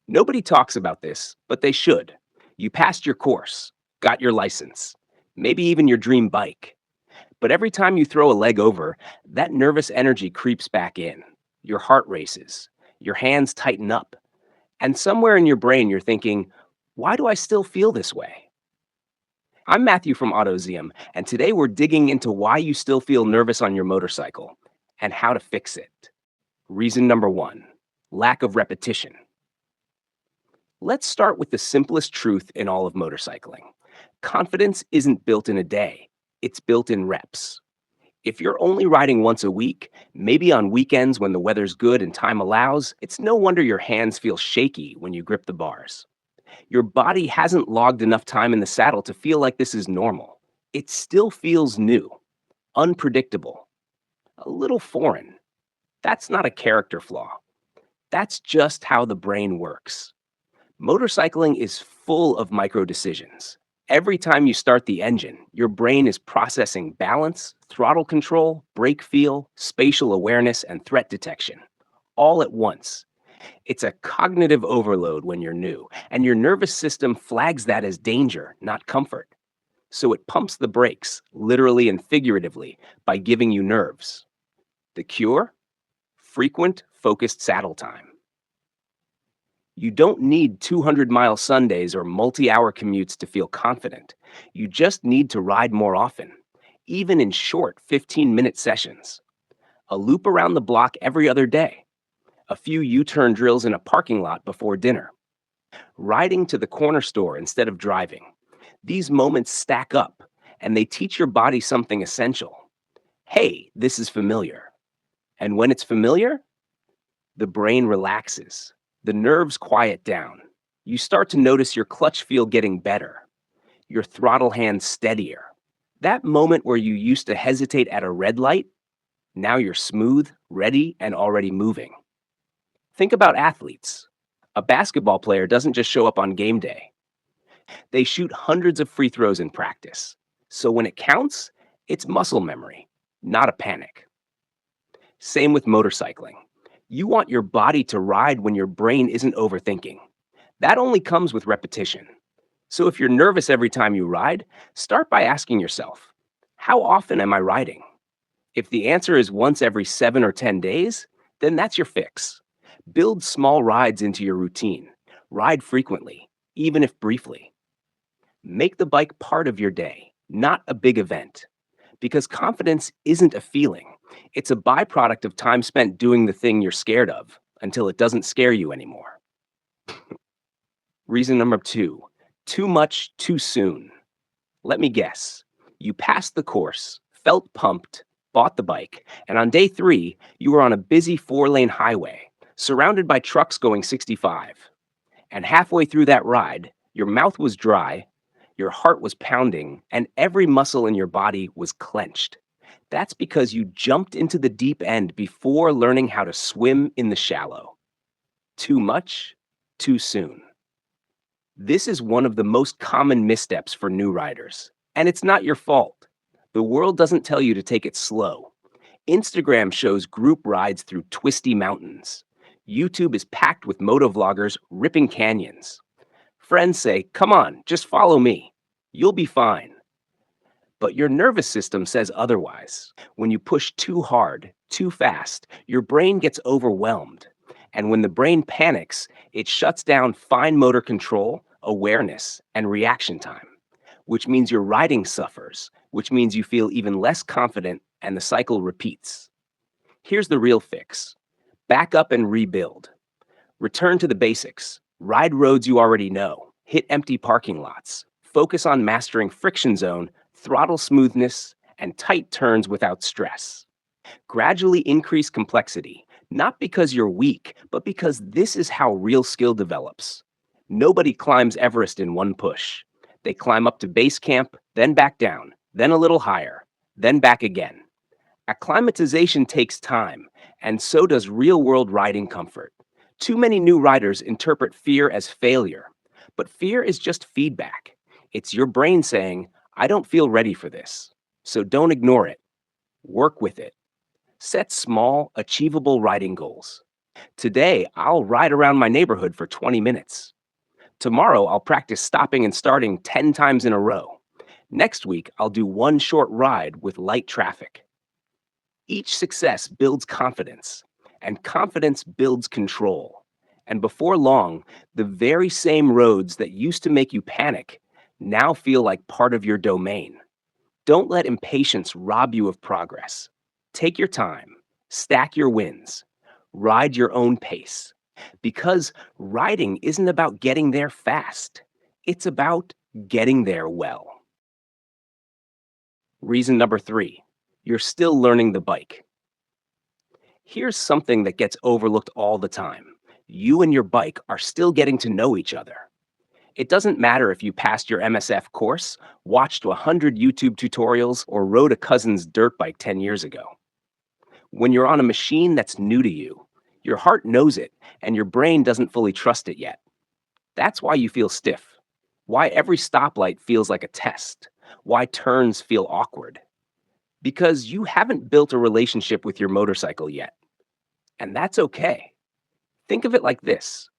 Nobody talks about this, but they should. You passed your course, got your license, maybe even your dream bike. But every time you throw a leg over, that nervous energy creeps back in. Your heart races, your hands tighten up, and somewhere in your brain you're thinking, why do I still feel this way? I'm Matthew from Autozium, and today we're digging into why you still feel nervous on your motorcycle and how to fix it. Reason number one, lack of repetition. Let's start with the simplest truth in all of motorcycling. Confidence isn't built in a day, it's built in reps. If you're only riding once a week, maybe on weekends when the weather's good and time allows, it's no wonder your hands feel shaky when you grip the bars. Your body hasn't logged enough time in the saddle to feel like this is normal. It still feels new, unpredictable, a little foreign. That's not a character flaw. That's just how the brain works. Motorcycling is full of micro decisions. Every time you start the engine, your brain is processing balance, throttle control, brake feel, spatial awareness, and threat detection, all at once. It's a cognitive overload when you're new, and your nervous system flags that as danger, not comfort. So it pumps the brakes, literally and figuratively, by giving you nerves. The cure? Frequent, focused saddle time. You don't need 200-mile Sundays or multi-hour commutes to feel confident. You just need to ride more often, even in short 15-minute sessions. A loop around the block every other day. A few U-turn drills in a parking lot before dinner. Riding to the corner store instead of driving. These moments stack up, and they teach your body something essential. Hey, this is familiar. And when it's familiar, the brain relaxes. The nerves quiet down. You start to notice your clutch feel getting better, your throttle hand steadier. That moment where you used to hesitate at a red light, now you're smooth, ready, and already moving. Think about athletes. A basketball player doesn't just show up on game day. They shoot hundreds of free throws in practice. So when it counts, it's muscle memory, not a panic. Same with motorcycling. You want your body to ride when your brain isn't overthinking. That only comes with repetition. So if you're nervous every time you ride, start by asking yourself, how often am I riding? If the answer is once every 7 or 10 days, then that's your fix. Build small rides into your routine. Ride frequently, even if briefly. Make the bike part of your day, not a big event. Because confidence isn't a feeling, it's a byproduct of time spent doing the thing you're scared of until it doesn't scare you anymore. Reason number two, too much too soon. Let me guess. You passed the course, felt pumped, bought the bike, and on day three, you were on a busy 4-lane highway, surrounded by trucks going 65. And halfway through that ride, your mouth was dry, your heart was pounding, and every muscle in your body was clenched. That's because you jumped into the deep end before learning how to swim in the shallow. Too much, too soon. This is one of the most common missteps for new riders. And it's not your fault. The world doesn't tell you to take it slow. Instagram shows group rides through twisty mountains. YouTube is packed with motovloggers ripping canyons. Friends say, come on, just follow me. You'll be fine. But your nervous system says otherwise. When you push too hard, too fast, your brain gets overwhelmed. And when the brain panics, it shuts down fine motor control, awareness, and reaction time, which means your riding suffers, which means you feel even less confident, and the cycle repeats. Here's the real fix. Back up and rebuild. Return to the basics. Ride roads you already know. Hit empty parking lots. Focus on mastering friction zone, throttle smoothness, and tight turns without stress. Gradually increase complexity, not because you're weak, but because this is how real skill develops. Nobody climbs Everest in one push. They climb up to base camp, then back down, then a little higher, then back again. Acclimatization takes time, and so does real-world riding comfort. Too many new riders interpret fear as failure, but fear is just feedback. It's your brain saying, I don't feel ready for this. So don't ignore it. Work with it. Set small, achievable riding goals. Today, I'll ride around my neighborhood for 20 minutes. Tomorrow, I'll practice stopping and starting 10 times in a row. Next week, I'll do one short ride with light traffic. Each success builds confidence, and confidence builds control. And before long, the very same roads that used to make you panic now feel like part of your domain. Don't let impatience rob you of progress. Take your time, stack your wins, ride your own pace. Because riding isn't about getting there fast, it's about getting there well. Reason number three, you're still learning the bike. Here's something that gets overlooked all the time. You and your bike are still getting to know each other. It doesn't matter if you passed your MSF course, watched 100 YouTube tutorials, or rode a cousin's dirt bike 10 years ago. When you're on a machine that's new to you, your heart knows it and your brain doesn't fully trust it yet. That's why you feel stiff, why every stoplight feels like a test, why turns feel awkward. Because you haven't built a relationship with your motorcycle yet. And that's okay. Think of it like this: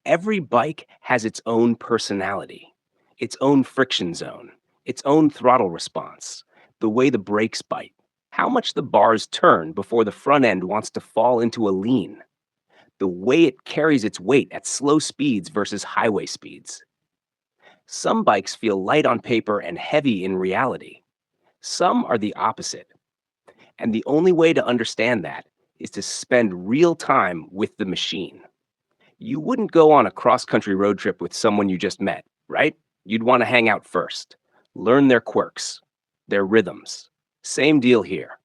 every bike has its own personality, its own friction zone, its own throttle response, the way the brakes bite, how much the bars turn before the front end wants to fall into a lean, the way it carries its weight at slow speeds versus highway speeds. Some bikes feel light on paper and heavy in reality. Some are the opposite. And the only way to understand that is to spend real time with the machine. You wouldn't go on a cross country road trip with someone you just met, right? You'd want to hang out first, learn their quirks, their rhythms. Same deal here.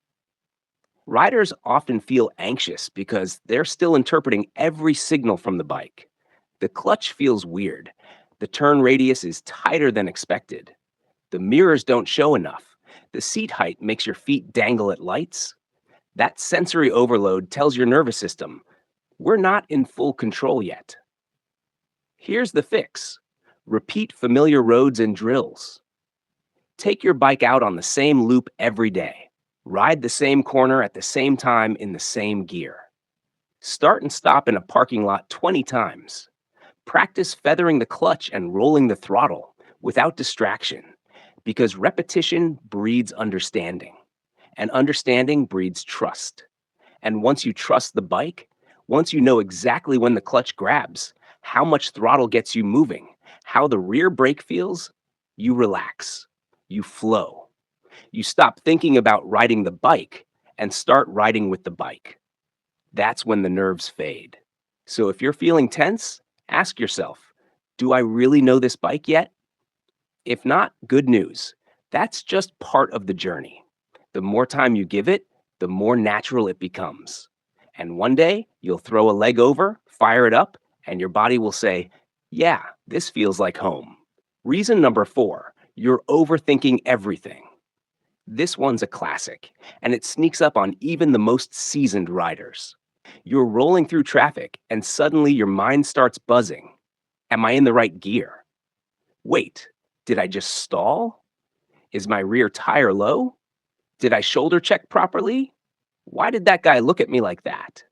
Riders often feel anxious because they're still interpreting every signal from the bike. The clutch feels weird. The turn radius is tighter than expected. The mirrors don't show enough. The seat height makes your feet dangle at lights. That sensory overload tells your nervous system, we're not in full control yet. Here's the fix: repeat familiar roads and drills. Take your bike out on the same loop every day. Ride the same corner at the same time in the same gear. Start and stop in a parking lot 20 times. Practice feathering the clutch and rolling the throttle without distraction, because repetition breeds understanding, and understanding breeds trust. And once you trust the bike, once you know exactly when the clutch grabs, how much throttle gets you moving, how the rear brake feels, you relax, you flow. You stop thinking about riding the bike and start riding with the bike. That's when the nerves fade. So if you're feeling tense, ask yourself, do I really know this bike yet? If not, good news. That's just part of the journey. The more time you give it, the more natural it becomes. And one day, you'll throw a leg over, fire it up, and your body will say, yeah, this feels like home. Reason number four, you're overthinking everything. This one's a classic, and it sneaks up on even the most seasoned riders. You're rolling through traffic, and suddenly your mind starts buzzing. Am I in the right gear? Wait, did I just stall? Is my rear tire low? Did I shoulder check properly? Why did that guy look at me like that?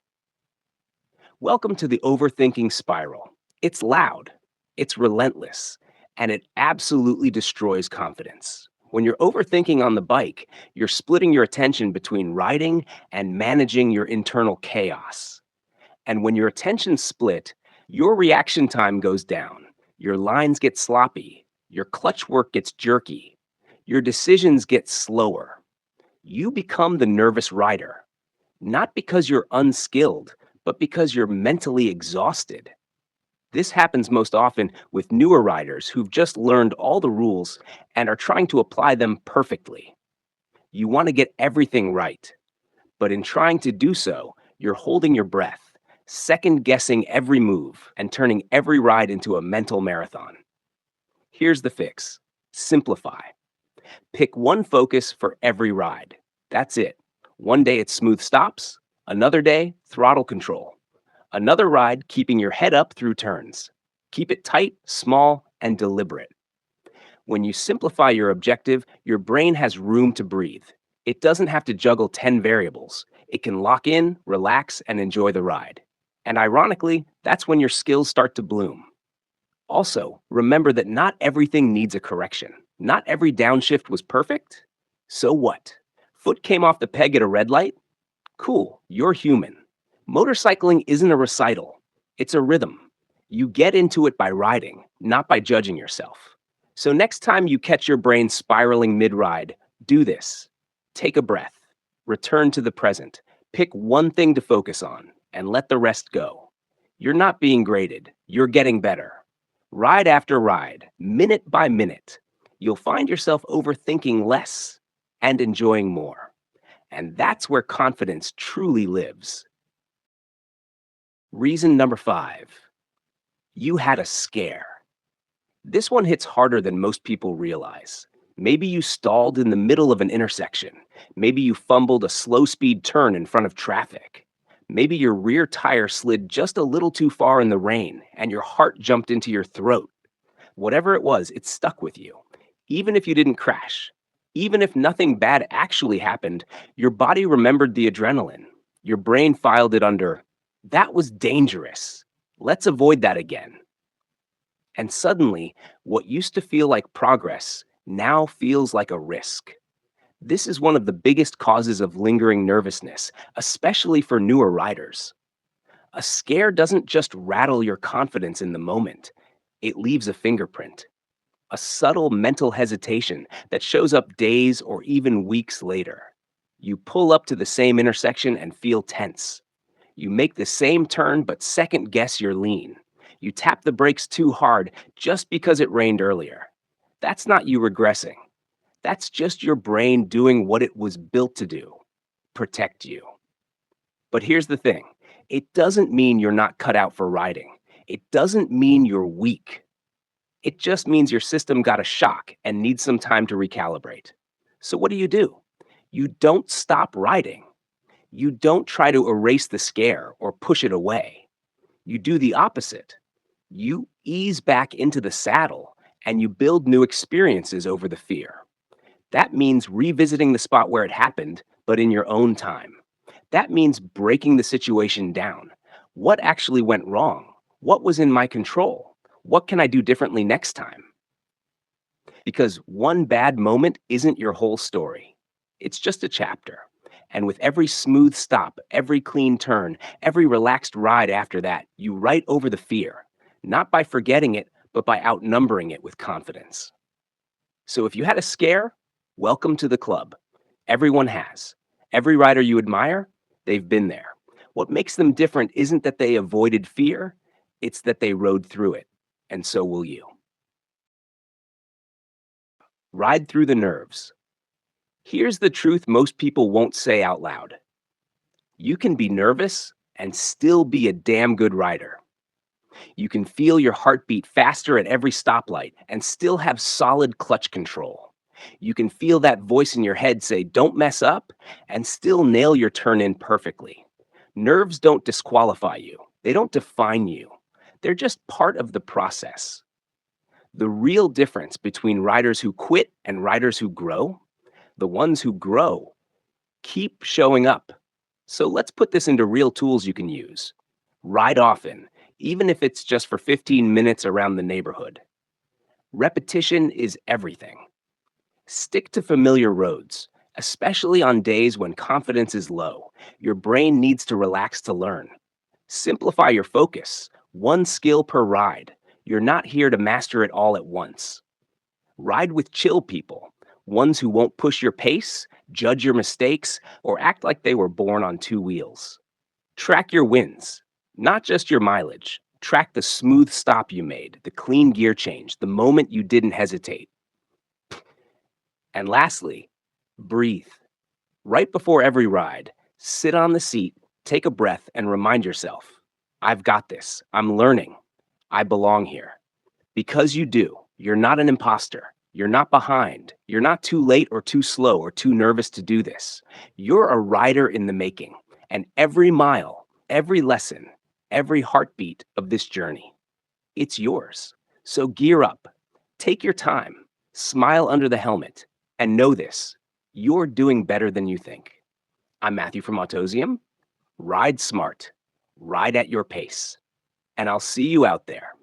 Welcome to the overthinking spiral. It's loud, it's relentless, and it absolutely destroys confidence. When you're overthinking on the bike, you're splitting your attention between riding and managing your internal chaos. And when your attention's split, your reaction time goes down, your lines get sloppy, your clutch work gets jerky, your decisions get slower. You become the nervous rider, not because you're unskilled, but because you're mentally exhausted. This happens most often with newer riders who've just learned all the rules and are trying to apply them perfectly. You want to get everything right, but in trying to do so, you're holding your breath, second guessing every move, and turning every ride into a mental marathon. Here's the fix: simplify. Pick one focus for every ride. That's it. One day it's smooth stops, another day, throttle control. Another ride, keeping your head up through turns. Keep it tight, small, and deliberate. When you simplify your objective, your brain has room to breathe. It doesn't have to juggle 10 variables. It can lock in, relax, and enjoy the ride. And ironically, that's when your skills start to bloom. Also, remember that not everything needs a correction. Not every downshift was perfect. So what? Foot came off the peg at a red light? Cool, you're human. Motorcycling isn't a recital, it's a rhythm. You get into it by riding, not by judging yourself. So next time you catch your brain spiraling mid ride, do this. Take a breath, return to the present, pick one thing to focus on, and let the rest go. You're not being graded, you're getting better. Ride after ride, minute by minute, you'll find yourself overthinking less and enjoying more. And that's where confidence truly lives. Reason number five, you had a scare. This one hits harder than most people realize. Maybe you stalled in the middle of an intersection. Maybe you fumbled a slow speed turn in front of traffic. Maybe your rear tire slid just a little too far in the rain and your heart jumped into your throat. Whatever it was, it stuck with you. Even if you didn't crash, even if nothing bad actually happened, your body remembered the adrenaline. Your brain filed it under, that was dangerous. Let's avoid that again. And suddenly, what used to feel like progress now feels like a risk. This is one of the biggest causes of lingering nervousness, especially for newer riders. A scare doesn't just rattle your confidence in the moment, it leaves a fingerprint, a subtle mental hesitation that shows up days or even weeks later. You pull up to the same intersection and feel tense. You make the same turn but second guess your lean. You tap the brakes too hard just because it rained earlier. That's not you regressing. That's just your brain doing what it was built to do, protect you. But here's the thing, it doesn't mean you're not cut out for riding. It doesn't mean you're weak. It just means your system got a shock and needs some time to recalibrate. So what do? You don't stop riding. You don't try to erase the scare or push it away. You do the opposite. You ease back into the saddle and you build new experiences over the fear. That means revisiting the spot where it happened, but in your own time. That means breaking the situation down. What actually went wrong? What was in my control? What can I do differently next time? Because one bad moment isn't your whole story. It's just a chapter. And with every smooth stop, every clean turn, every relaxed ride after that, you write over the fear, not by forgetting it, but by outnumbering it with confidence. So if you had a scare, welcome to the club. Everyone has. Every rider you admire, they've been there. What makes them different isn't that they avoided fear, it's that they rode through it. And so will you. Ride through the nerves. Here's the truth most people won't say out loud. You can be nervous and still be a damn good rider. You can feel your heartbeat faster at every stoplight and still have solid clutch control. You can feel that voice in your head say, don't mess up, and still nail your turn in perfectly. Nerves don't disqualify you, they don't define you. They're just part of the process. The real difference between riders who quit and riders who grow, the ones who grow, keep showing up. So let's put this into real tools you can use. Ride often, even if it's just for 15 minutes around the neighborhood. Repetition is everything. Stick to familiar roads, especially on days when confidence is low. Your brain needs to relax to learn. Simplify your focus, one skill per ride. You're not here to master it all at once. Ride with chill people, ones who won't push your pace, judge your mistakes, or act like they were born on two wheels. Track your wins, not just your mileage. Track the smooth stop you made, the clean gear change, the moment you didn't hesitate. And lastly, breathe. Right before every ride, sit on the seat, take a breath, and remind yourself, I've got this. I'm learning. I belong here. Because you do. You're not an imposter. You're not behind. You're not too late or too slow or too nervous to do this. You're a rider in the making. And every mile, every lesson, every heartbeat of this journey, it's yours. So gear up. Take your time. Smile under the helmet. And know this, you're doing better than you think. I'm Matthew from Autozium. Ride smart. ride at your pace, and I'll see you out there.